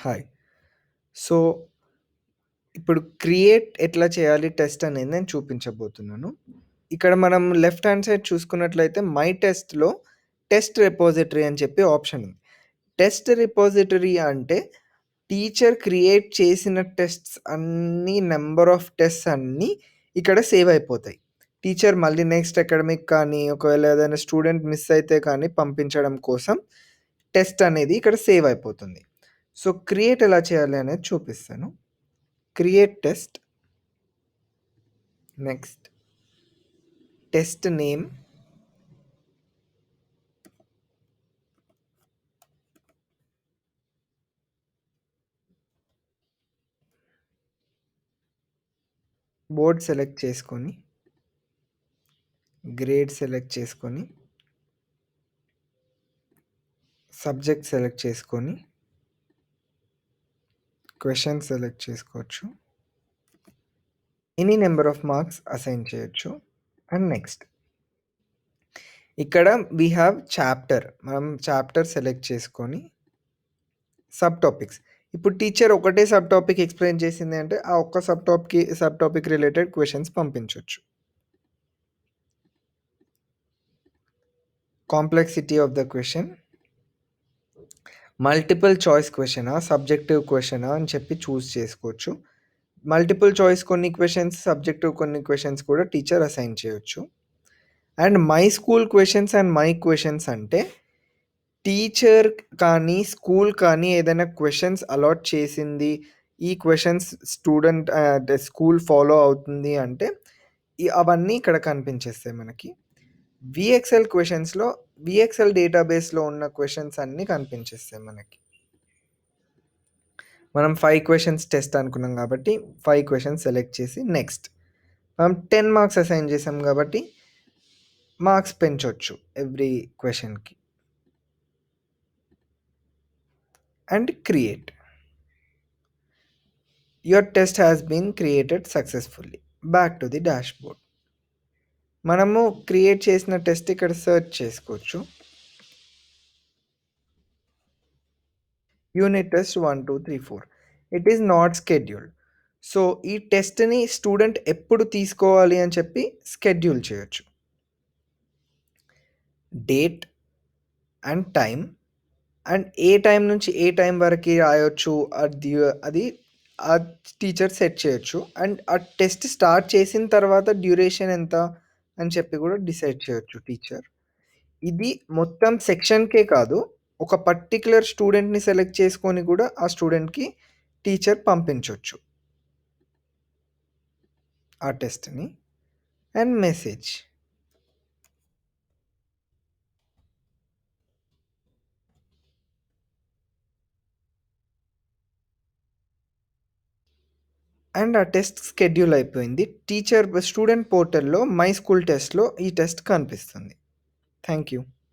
Hi. So, ఇప్పుడు create ఎట్లా చేయాలి టెస్ట్ అనేది నేను చూపించబోతున్నాను. ఇక్కడ మనం లెఫ్ట్ హ్యాండ్ సైడ్ చూసుకున్నట్లయితే మై టెస్ట్‌లో టెస్ట్ రిపోజిటరీ అని చెప్పి ఆప్షన్ ఉంది. టెస్ట్ రిపోజిటరీ అంటే టీచర్ క్రియేట్ చేసిన టెస్ట్స్ అన్నీ నంబర్ ఆఫ్ టెస్ట్స్ అన్నీ ఇక్కడ సేవ్ అయిపోతాయి. టీచర్ మళ్ళీ నెక్స్ట్ అకాడమిక్ కానీ, ఒకవేళ ఏదైనా స్టూడెంట్ మిస్ అయితే కానీ పంపించడం కోసం టెస్ట్ అనేది ఇక్కడ సేవ్ అయిపోతుంది. సో, క్రియేట్ ఎలా చేయాలి అనేది చూపిస్తాను. Create test. Next test name. Board select చేసుకొని, గ్రేడ్ సెలెక్ట్ చేసుకొని, సబ్జెక్ట్ సెలెక్ట్ చేసుకొని, క్వెషన్ సెలెక్ట్ చేసుకోవచ్చు. Any number of marks assign చేయొచ్చు. అండ్ నెక్స్ట్ ఇక్కడ వీ హ్యావ్ చాప్టర్. మనం చాప్టర్ సెలెక్ట్ చేసుకొని సబ్ టాపిక్స్. ఇప్పుడు టీచర్ ఒకటే సబ్ టాపిక్ ఎక్స్‌ప్లెయిన్ చేసింది అంటే, ఆ ఒక్క సబ్ టాపిక్ రిలేటెడ్ క్వెషన్స్ పంపించొచ్చు. Complexity of the question. Multiple choice క్వెషనా? సబ్జెక్టివ్ క్వెషనా? అని చెప్పి చూజ్ చేసుకోవచ్చు. మల్టిపుల్ చాయిస్ కొన్ని క్వెషన్స్, సబ్జెక్టివ్ కొన్ని క్వెషన్స్ కూడా టీచర్ అసైన్ చేయొచ్చు. And my school questions and my questions అంటే టీచర్ కానీ, స్కూల్ కానీ ఏదైనా క్వెషన్స్ అలాట్ చేసింది. ఈ క్వెషన్స్ స్టూడెంట్ అంటే స్కూల్ ఫాలో అవుతుంది అంటే అవన్నీ ఇక్కడ కనిపించేస్తాయి మనకి. వీఎక్స్ఎల్ క్వెషన్స్‌లో వీఎక్స్ఎల్ డేటాబేస్‌లో ఉన్న క్వెషన్స్ అన్నీ కనిపించేస్తాయి మనకి. మనం 5 క్వెషన్స్ టెస్ట్ అనుకున్నాం కాబట్టి 5 క్వెషన్స్ సెలెక్ట్ చేసి నెక్స్ట్. మనం 10 మార్క్స్ అసైన్ చేసాం కాబట్టి మార్క్స్ పెంచొచ్చు ఎవ్రీ క్వెషన్‌కి. And create. Your test has been created successfully. Back to the dashboard. మనము క్రియేట్ చేసిన టెస్ట్ ఇక్కడ సెర్చ్ చేసుకోవచ్చు. Unit test 1, 2, 3, 4. It is not scheduled. So, ఈ టెస్ట్‌ని స్టూడెంట్ ఎప్పుడు తీసుకోవాలి అని చెప్పి షెడ్యూల్ చేయొచ్చు. డేట్ అండ్ టైమ్ అండ్ ఏ టైం నుంచి ఏ టైం వరకి రాయొచ్చు అది ఆ టీచర్ సెట్ చేయొచ్చు. అండ్ ఆ టెస్ట్ స్టార్ట్ చేసిన తర్వాత డ్యూరేషన్ ఎంత అని చెప్పి కూడా డిసైడ్ చేయొచ్చు టీచర్. ఇది మొత్తం సెక్షన్‌కే కాదు, ఒక పర్టిక్యులర్ స్టూడెంట్‌ని సెలెక్ట్ చేసుకొని కూడా ఆ స్టూడెంట్‌కి టీచర్ పంపించొచ్చు ఆ టెస్ట్‌ని. And message. అండ్ ఆ టెస్ట్ షెడ్యూల్ అయిపోయింది. స్టూడెంట్ పోర్టల్‌లో మై స్కూల్ టెస్ట్‌లో ఈ టెస్ట్ కనిపిస్తుంది. Thank you.